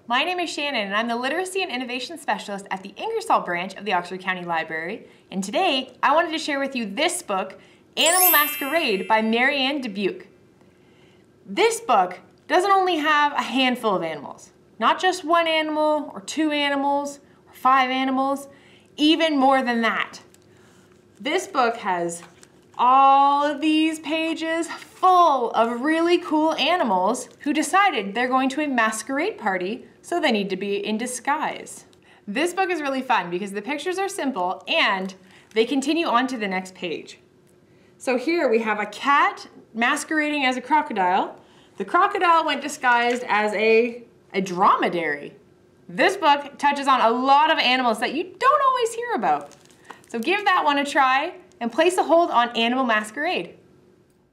My name is Shannon and I'm the Literacy and Innovation Specialist at the Ingersoll branch of the Oxford County Library. And today I wanted to share with you this book, Animal Masquerade by Marianne Dubuque. This book doesn't only have a handful of animals, not just one animal or two animals or 5 animals, even more than that. This book has all of these pages full of really cool animals who decided they're going to a masquerade party, so they need to be in disguise. This book is really fun because the pictures are simple and they continue on to the next page. So here we have a cat masquerading as a crocodile. The crocodile went disguised as a dromedary. This book touches on a lot of animals that you don't always hear about. So give that one a try and place a hold on Animal Masquerade.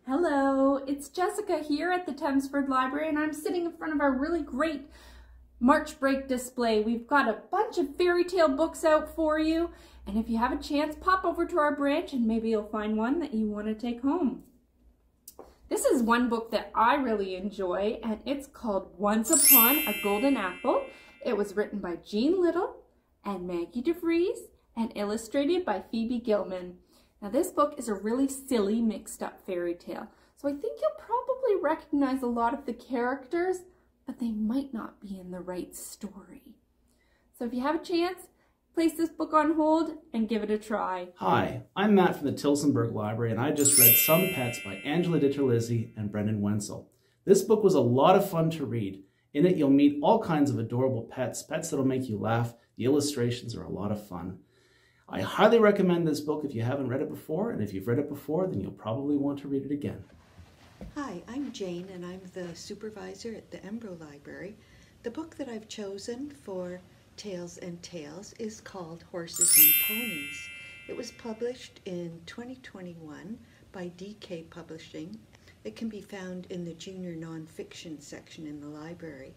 Hello, it's Jessica here at the Thamesford Library, and I'm sitting in front of our really great March break display. We've got a bunch of fairy tale books out for you, and if you have a chance, pop over to our branch and maybe you'll find one that you want to take home. This is one book that I really enjoy, and it's called Once Upon a Golden Apple. It was written by Jean Little and Maggie DeVries and illustrated by Phoebe Gilman. Now this book is a really silly mixed up fairy tale, so I think you'll probably recognize a lot of the characters, but they might not be in the right story. So if you have a chance, place this book on hold and give it a try. Hi, I'm Matt from the Tillsonburg Library, and I just read Some Pets by Angela Ditterlizzi and Brendan Wenzel. This book was a lot of fun to read. In it, you'll meet all kinds of adorable pets that'll make you laugh. The illustrations are a lot of fun. I highly recommend this book if you haven't read it before, and if you've read it before, then you'll probably want to read it again. Hi, I'm Jane, and I'm the supervisor at the Embro Library. The book that I've chosen for Tales and Tales is called Horses and Ponies. It was published in 2021 by DK Publishing. It can be found in the junior nonfiction section in the library.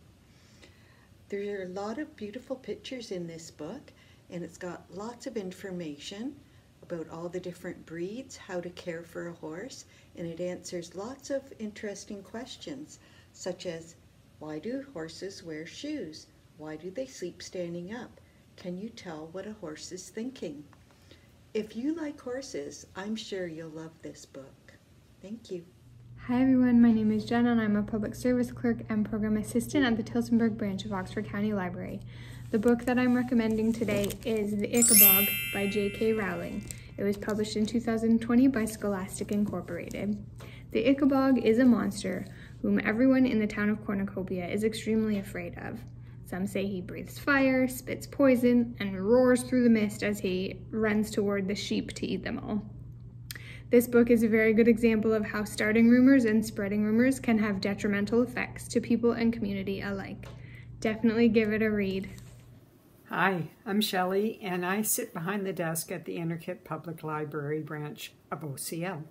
There are a lot of beautiful pictures in this book, and it's got lots of information about all the different breeds, how to care for a horse, and it answers lots of interesting questions, such as, why do horses wear shoes? Why do they sleep standing up? Can you tell what a horse is thinking? If you like horses, I'm sure you'll love this book. Thank you. Hi everyone, my name is Jen and I'm a public service clerk and program assistant at the Tillsonburg branch of Oxford County Library. The book that I'm recommending today is The Ichabog by Jk Rowling. It was published in 2020 by Scholastic Incorporated. The Ichabog is a monster whom everyone in the town of Cornucopia is extremely afraid of. Some say he breathes fire, spits poison, and roars through the mist as he runs toward the sheep to eat them all. This book is a very good example of how starting rumors and spreading rumors can have detrimental effects to people and community alike. Definitely give it a read. Hi, I'm Shelley, and I sit behind the desk at the Innerkit Public Library branch of OCL.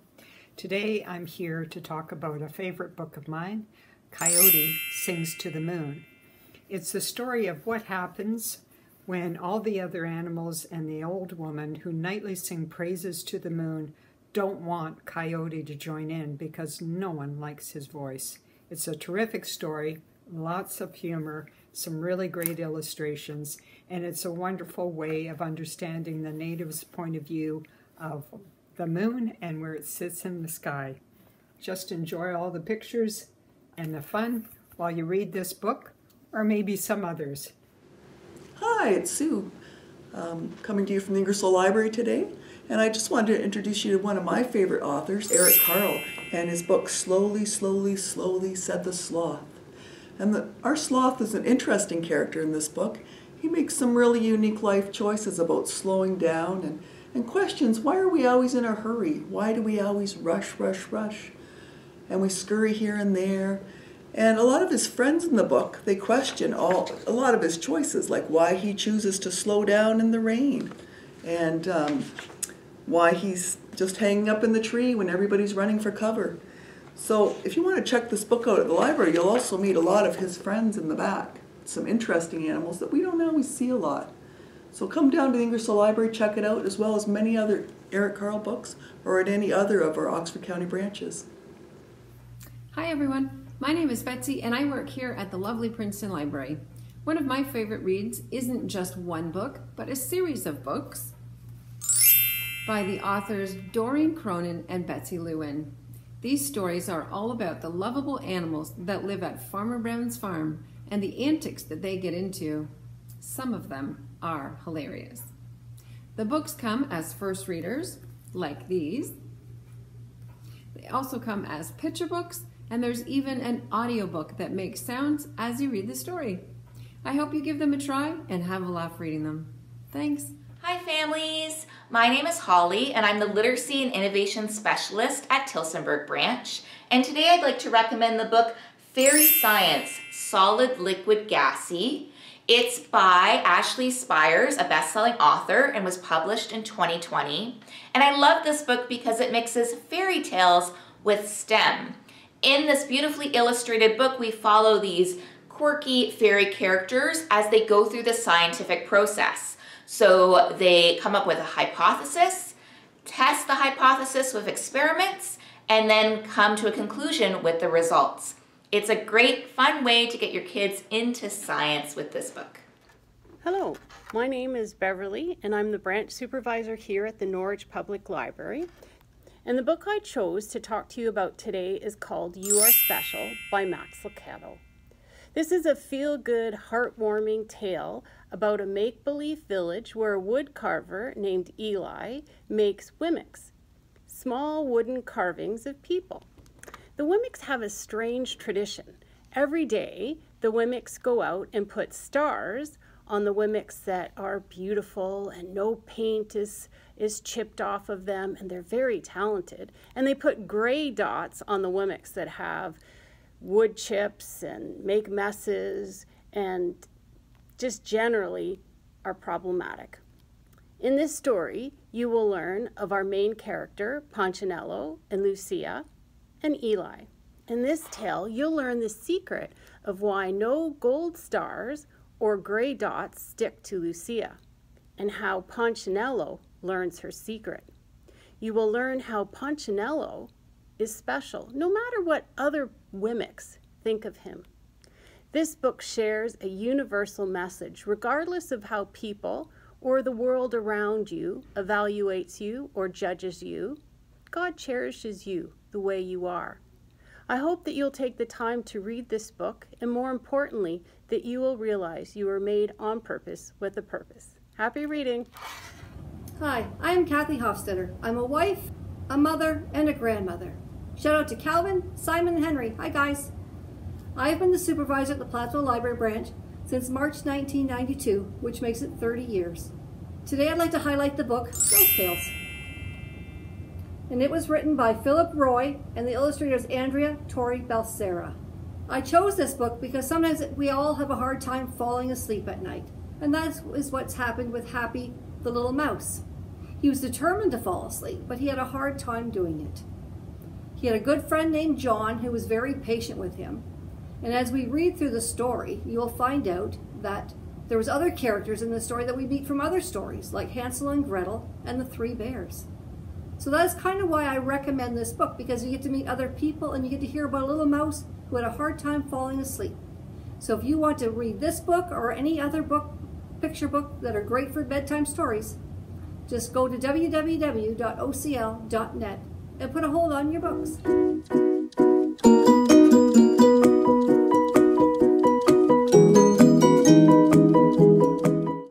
Today I'm here to talk about a favorite book of mine, Coyote Sings to the Moon. It's the story of what happens when all the other animals and the old woman who nightly sing praises to the moon don't want Coyote to join in because no one likes his voice. It's a terrific story, lots of humor, some really great illustrations, and it's a wonderful way of understanding the natives' point of view of the moon and where it sits in the sky. Just enjoy all the pictures and the fun while you read this book, or maybe some others. Hi, it's Sue, coming to you from the Ingersoll Library today. And I just wanted to introduce you to one of my favorite authors, Eric Carle, and his book, Slowly, Slowly, Slowly, Said the Sloth. And our sloth is an interesting character in this book. He makes some really unique life choices about slowing down and questions, why are we always in a hurry? Why do we always rush, rush, rush? And we scurry here and there. And a lot of his friends in the book, they question a lot of his choices, like why he chooses to slow down in the rain, and why he's just hanging up in the tree when everybody's running for cover. So if you want to check this book out at the library, you'll also meet a lot of his friends in the back. Some interesting animals that we don't always see a lot. So come down to the Ingersoll Library, check it out, as well as many other Eric Carle books, or at any other of our Oxford County branches. Hi everyone, my name is Betsy and I work here at the lovely Princeton Library. One of my favorite reads isn't just one book, but a series of books by the authors Doreen, Cronin, and Betsy Lewin. These stories are all about the lovable animals that live at Farmer Brown's farm and the antics that they get into. Some of them are hilarious. The books come as first readers, like these. They also come as picture books, and there's even an audiobook that makes sounds as you read the story. I hope you give them a try and have a laugh reading them. Thanks. Hi families, my name is Holly and I'm the Literacy and Innovation Specialist at Tillsonburg Branch, and today I'd like to recommend the book Fairy Science, Solid Liquid Gassy. It's by Ashley Spires, a best-selling author, and was published in 2020. And I love this book because it mixes fairy tales with STEM. In this beautifully illustrated book, we follow these quirky fairy characters as they go through the scientific process. So they come up with a hypothesis, test the hypothesis with experiments, and then come to a conclusion with the results. It's a great, fun way to get your kids into science with this book. Hello, my name is Beverly, and I'm the branch supervisor here at the Norwich Public Library. And the book I chose to talk to you about today is called You Are Special by Maxle. This is a feel-good, heartwarming tale about a make-believe village where a wood carver named Eli makes wemmicks, small wooden carvings of people. The wemmicks have a strange tradition. Every day, the wemmicks go out and put stars on the wemmicks that are beautiful and no paint is chipped off of them, and they're very talented. And they put gray dots on the wemmicks that have wood chips and make messes and just generally are problematic. In this story, you will learn of our main character, Punchinello and Lucia, and Eli. In this tale, you'll learn the secret of why no gold stars or gray dots stick to Lucia, and how Punchinello learns her secret. You will learn how Punchinello is special, no matter what other wemmicks think of him. This book shares a universal message, regardless of how people or the world around you evaluates you or judges you. God cherishes you the way you are. I hope that you'll take the time to read this book, and more importantly, that you will realize you were made on purpose with a purpose. Happy reading. Hi, I am Kathy Hofstetter. I'm a wife, a mother, and a grandmother. Shout out to Calvin, Simon, and Henry. Hi guys. I have been the supervisor at the Plattsville Library branch since March 1992, which makes it 30 years. Today I'd like to highlight the book, Ghost Tales. And it was written by Philip Roy, and the illustrator is Andrea Torrey Balsera. I chose this book because sometimes we all have a hard time falling asleep at night. And that is what's happened with Happy the little mouse. He was determined to fall asleep, but he had a hard time doing it. He had a good friend named John who was very patient with him. And as we read through the story, you will find out that there was other characters in the story that we meet from other stories, like Hansel and Gretel and the Three Bears. So that's kind of why I recommend this book, because you get to meet other people and you get to hear about a little mouse who had a hard time falling asleep. So if you want to read this book or any other book, picture book that are great for bedtime stories, just go to www.ocl.net and put a hold on your books.